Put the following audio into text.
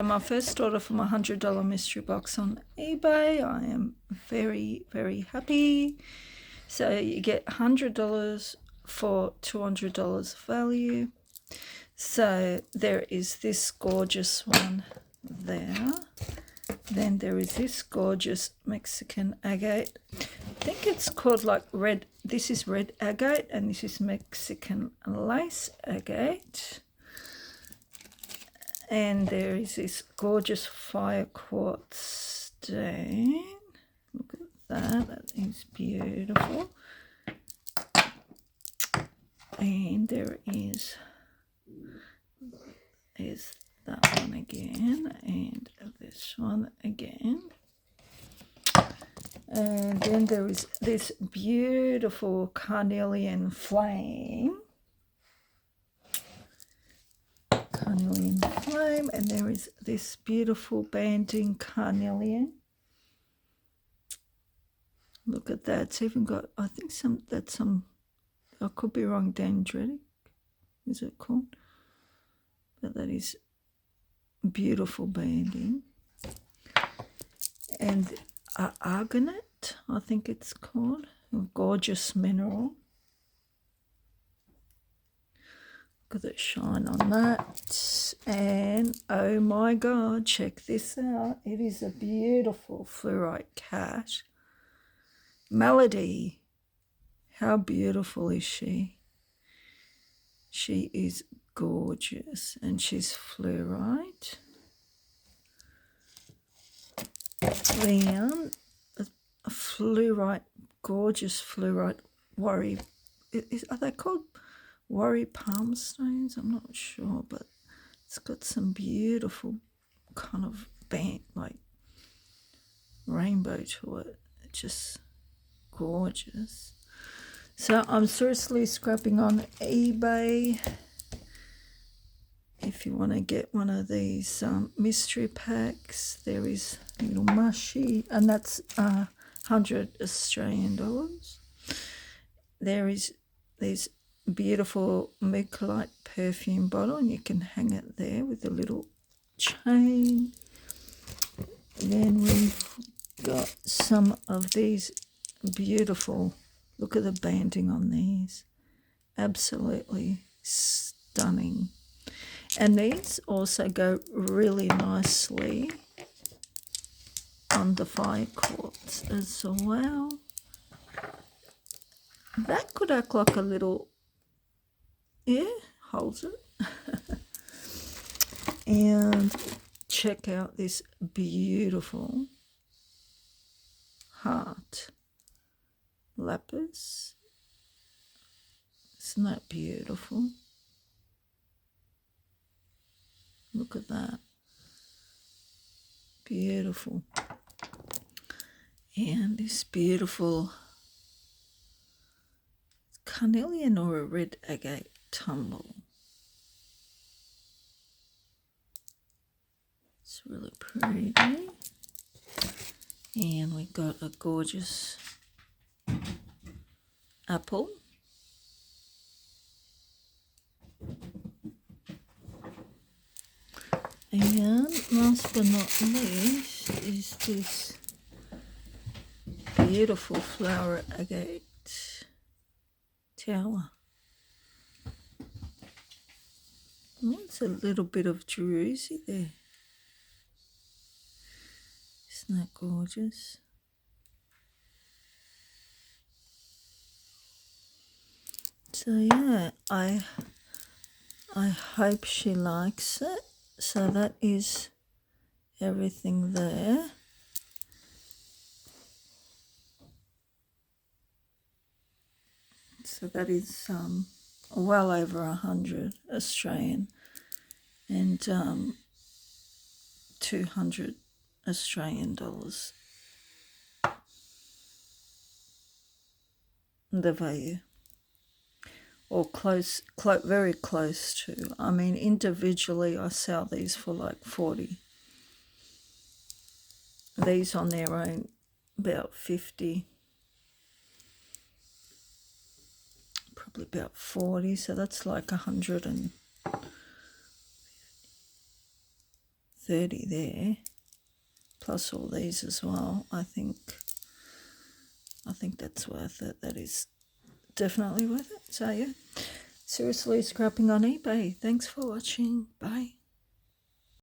My first order for my $100 mystery box on eBay. I am very, very happy. So you get $100 for $200 value. So there is this gorgeous one there. Then there is this gorgeous Mexican agate. I think it's called like red. This is red agate and this is Mexican lace agate. And there is this gorgeous fire quartz stain. Look at that. That is beautiful. And there is that one again. And this one again. And then there is this beautiful carnelian flame. Carnelian flame, and there is this beautiful banding carnelian. Look at that. It's even got, I think I could be wrong, dendritic, is it called? But that is beautiful banding. And argonite, I think it's called, a gorgeous mineral. Look at the shine on that. And oh my God, check this out. It is a beautiful fluorite cat. Melody. How beautiful is she? She is gorgeous and she's fluorite. Then a fluorite, gorgeous fluorite worry. Are they called worry palm stones? I'm not sure, but it's got some beautiful kind of band, like rainbow to it. It's just gorgeous. So I'm seriously scrapping on eBay. If you want to get one of these mystery packs, there is little mushy, and that's 100 Australian dollars. There is these beautiful Mucolite perfume bottle, and you can hang it there with a little chain. Then we've got some of these beautiful, look at the banding on these, absolutely stunning. And these also go really nicely on the fire quartz as well. That could act like a little, yeah, holds it. And check out this beautiful heart lapis. Isn't that beautiful? Look at that. Beautiful. And this beautiful carnelian or a red agate tumble. It's really pretty. And we got a gorgeous apple. And last but not least is this beautiful flower agate tower. Oh, it's a little bit of druzy there. Isn't that gorgeous? So yeah, I hope she likes it. So that is everything there. So that is well over 100 Australian and 200 Australian dollars. The value. Or close, very close to. I mean, individually I sell these for like 40. These on their own, about 50. Probably about 40, so that's like 130 30 there, plus all these as well. I think that's worth it. That is definitely worth it. So yeah, seriously scrapping on eBay. Thanks for watching. Bye.